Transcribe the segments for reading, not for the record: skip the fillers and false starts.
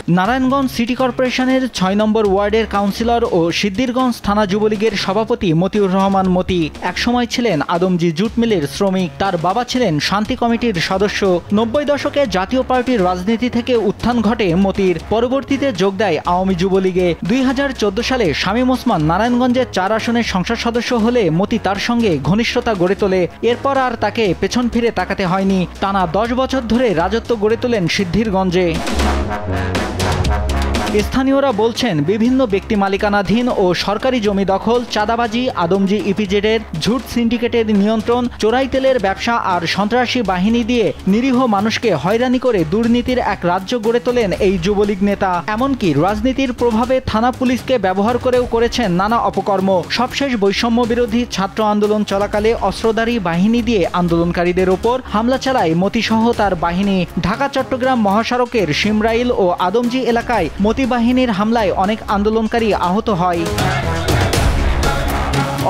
Narayanganj city কর্পোরেশনের ৬ নম্বর ওয়ার্ডের councillor ও সিদ্ধিরগঞ্জ থানা যুবলীগের সভাপতি মতিউর রহমান মতি একসময় ছিলেন আদমজি জুট মিলের শ্রমিক। তার বাবা ছিলেন শান্তি কমিটির সদস্য। ৯০ দশকে জাতীয় পার্টির রাজনীতি থেকে উত্থান ঘটে মতির। পরবর্তীতে যোগ দেয় আওয়ামী যুবলীগে। ২০১৪ সালে শামীম ওসমান নারায়ণগঞ্জের ৪ আসনের সংসদ সদস্য হলে মতি তার সঙ্গে ঘনিষ্ঠতা গড়ে তোলে। এরপর আর তাকে পেছন ফিরে তাকাতে হয়নি। টানা ১০ বছর ধরে রাজত্ব গড়ে তোলেন সিদ্ধিরগঞ্জে। স্থানীয়রা বলছেন, বিভিন্ন ব্যক্তি মালিকানাধীন ও সরকারি জমি দখল, চাঁদাবাজি, আদমজি ইপিজেডের ঝুট সিন্ডিকেটের নিয়ন্ত্রণ, চোরাই তেলের ব্যবসা আর সন্ত্রাসী বাহিনী দিয়ে নিরীহ মানুষকে হয়রানি করে দুর্নীতির এক রাজ্য গড়ে তোলেন এই যুবলীগ নেতা। এমনকি রাজনীতির প্রভাবে থানা পুলিশকে ব্যবহার করেও করেছেন নানা অপকর্ম। সবশেষ বৈষম্য বিরোধী ছাত্র আন্দোলন চলাকালে অস্ত্রধারী বাহিনী দিয়ে আন্দোলনকারীদের ওপর হামলা চালায় মতিসহ তার বাহিনী। ঢাকা চট্টগ্রাম মহাসড়কের শিমরাইল ও আদমজি এলাকায় মতি বাহিনীর হামলায় অনেক আন্দোলনকারী আহত হয়।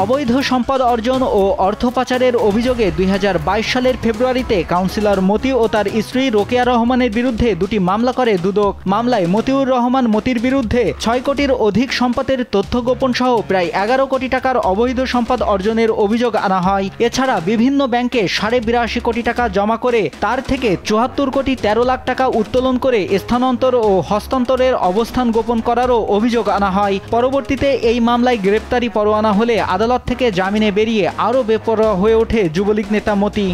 অবৈধ সম্পদ অর্জন ও অর্থ পাচারের অভিযোগে ২০২২ সালের ফেব্রুয়ারিতে কাউন্সিলর মতি ও তার স্ত্রী রোকেয়া রহমানের বিরুদ্ধে দুটি মামলা করে দুদক। মামলায় মতিউর রহমান মতির বিরুদ্ধে ৬ কোটির অধিক সম্পদের তথ্য গোপন সহ প্রায় ১১ কোটি টাকার অবৈধ সম্পদ অর্জনের অভিযোগ আনা হয়। এছাড়া বিভিন্ন ব্যাংকে ৮২.৫ কোটি টাকা জমা করে তার থেকে ৭৪ কোটি ১৩ লাখ টাকা উত্তোলন করে স্থানান্তর ও হস্তান্তরের অবস্থান গোপন করারও অভিযোগ আনা হয়। পরবর্তীতে এই মামলায় গ্রেপ্তারি পরোয়ানা হলে আদালত থেকে জামিনে বেরিয়ে আরও বেপরোয়া হয়ে ওঠে যুবলীগ নেতা মতি।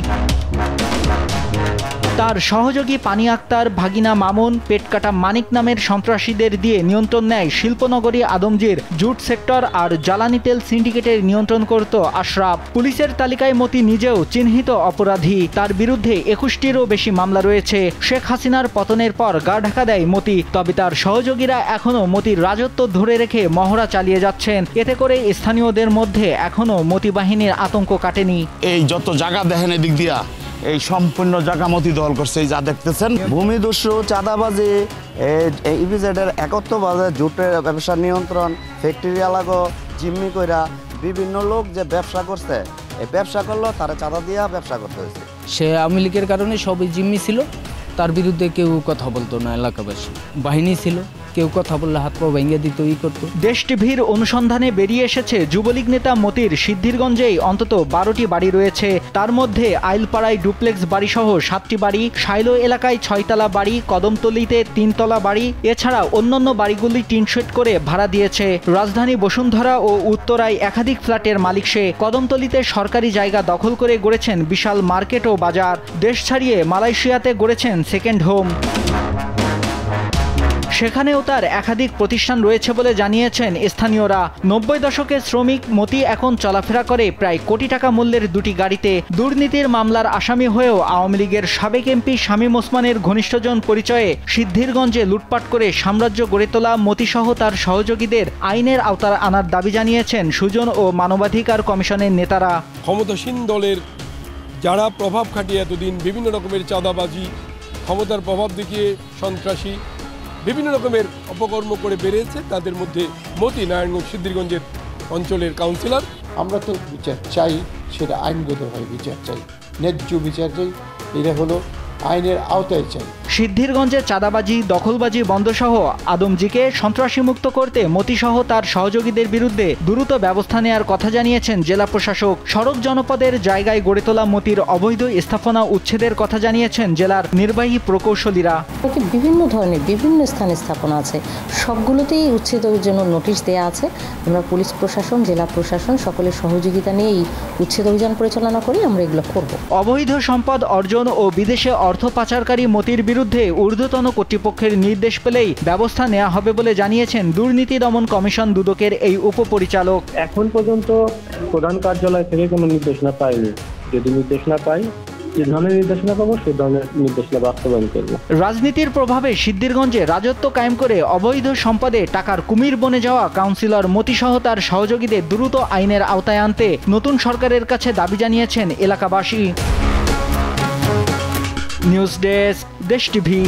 তার সহযোগী পানি আক্তার, ভাগিনা মামুন, পেটকাটা মানিক নামের সন্ত্রাসীদের দিয়ে নিয়ন্ত্রণ নেয় শিল্পনগরী আদমজির জুট সেক্টর আর জ্বালানি তেল সিন্ডিকেটের নিয়ন্ত্রণ করত আশরাফ। পুলিশের তালিকায় মতি নিজেও চিহ্নিত অপরাধী। তার বিরুদ্ধে ২১টিরও বেশি মামলা রয়েছে। শেখ হাসিনার পতনের পর গা ঢাকা দেয় মতি। তবে তার সহযোগীরা এখনও মতির রাজত্ব ধরে রেখে মহড়া চালিয়ে যাচ্ছেন। এতে করে স্থানীয়দের মধ্যে এখনও মতি বাহিনীর আতঙ্ক কাটেনি। এই যত জায়গা দেখেন এদিক দিয়া এই সম্পূর্ণ জায়গা মতি দখল করছে। যা দেখতেছেন ভূমিদস্যু, চাঁদাবাজি, ইপিজেডের একত্রভাবে জুটের ব্যবসা নিয়ন্ত্রণ, ফ্যাক্টরি এলাকা জিম্মি কইরা বিভিন্ন লোক যে ব্যবসা করছে, এই ব্যবসা করলো তারা চাঁদা দিয়া ব্যবসা করতে হয়েছে। সে আওয়ামী লীগের কারণে সবই জিম্মি ছিল, তার বিরুদ্ধে কেউ কথা বলতো না। এলাকাবাসী বাহিনী ছিল, কেউ কথা বললে হাত পা ভেঙে দিত, করতো। দেশ টিভির অনুসন্ধানে বেরিয়ে এসেছে যুবলীগ নেতা মতির সিদ্ধিরগঞ্জেই অন্তত ১২টি বাড়ি রয়েছে। তার মধ্যে আইলপাড়ায় ডুপ্লেক্স বাড়িসহ ৭টি বাড়ি, শাইলো এলাকায় ৬তলা বাড়ি, কদমতলীতে ৩তলা বাড়ি, এছাড়া অন্যান্য বাড়িগুলি টিনশেড করে ভাড়া দিয়েছে। রাজধানী বসুন্ধরা ও উত্তরায় একাধিক ফ্ল্যাটের মালিক সে। কদমতলীতে সরকারি জায়গা দখল করে গড়েছেন বিশাল মার্কেট ও বাজার। দেশ ছাড়িয়ে মালয়েশিয়াতে গড়েছেন সেকেন্ড হোম। সেখানেও তার একাধিক প্রতিষ্ঠান রয়েছে বলে জানিয়েছেন স্থানীয়রা। ৯০ দশকের শ্রমিক মতি এখন চলাফেরা করে প্রায় কোটি টাকা মূল্যের দুটি গাড়িতে। দুর্নীতির মামলার আসামি হয়েও আওয়ামী লীগের সাবেক এমপি শামীম ওসমানের ঘনিষ্ঠজন পরিচয়ে সিদ্ধিরগঞ্জে লুটপাট করে সাম্রাজ্য গড়ে তোলা মতিসহ তার সহযোগীদের আইনের আওতার আনার দাবি জানিয়েছেন সুজন ও মানবাধিকার কমিশনের নেতারা। ক্ষমতাসীন দলের যারা প্রভাব খাটিয়ে এতদিন বিভিন্ন রকমের চাঁদাবাজি, ক্ষমতার প্রভাব দেখিয়ে সন্ত্রাসী, বিভিন্ন রকমের অপকর্ম করে বেরিয়েছে, তাদের মধ্যে মতি নারায়ণগঞ্জ সিদ্ধিরগঞ্জের অঞ্চলের কাউন্সিলর। আমরা তো বিচার চাই, সেটা আইনগতভাবে বিচার চাই, ন্যায্য বিচার চাই, এটা হলো আইনের আওতায় চাই। সিদ্ধিরগঞ্জে চাঁদাবাজি, দখলবাজি বন্ধসহ আদমজিকে সন্ত্রাসী মুক্ত করতে মতিসহ তার সহযোগীদের বিরুদ্ধে দ্রুত ব্যবস্থা নেওয়ার কথা জানিয়েছেন জেলা প্রশাসক। সড়ক জনপদের জায়গায় গড়ে তোলা মতির অবৈধ স্থাপনা উচ্ছেদের কথা জানিয়েছেন জেলার নির্বাহী প্রকৌশলীরা। বিভিন্ন ধরনের বিভিন্ন স্থানে স্থাপনা আছে, সবগুলোতেই উচ্ছেদের জন্য নোটিশ দেওয়া আছে। আমরা পুলিশ প্রশাসন, জেলা প্রশাসন সকলের সহযোগিতা নিয়ে এই উচ্ছেদ অভিযান পরিচালনা করি। আমরা এগুলো করব। অবৈধ সম্পদ অর্জন ও বিদেশে অর্থ পাচারকারী মতির বিরুদ্ধে ঊর্ধ্বতন কর্তৃপক্ষের নির্দেশ পেলেই ব্যবস্থা নেওয়া হবে বলে জানিয়েছেন দুর্নীতি দমন কমিশন দুদকের এই উপপরিচালক। এখন পর্যন্ত প্রধান কার্যালয় থেকে কোনো নির্দেশনা পাইনি। যদি নির্দেশনা পাই, যে ধরনের নির্দেশনা পাবো সে ধরনের নির্দেশনা বাস্তবায়ন করব। রাজনীতির প্রভাবে সিদ্ধিরগঞ্জে রাজত্ব কায়েম করে অবৈধ সম্পদে টাকার কুমির বনে যাওয়া কাউন্সিলর মতিসহ তার সহযোগীদের দ্রুত আইনের আওতায় আনতে নতুন সরকারের কাছে দাবি জানিয়েছেন এলাকাবাসী। নিউজ ডেস্ক, দেশ টিভি।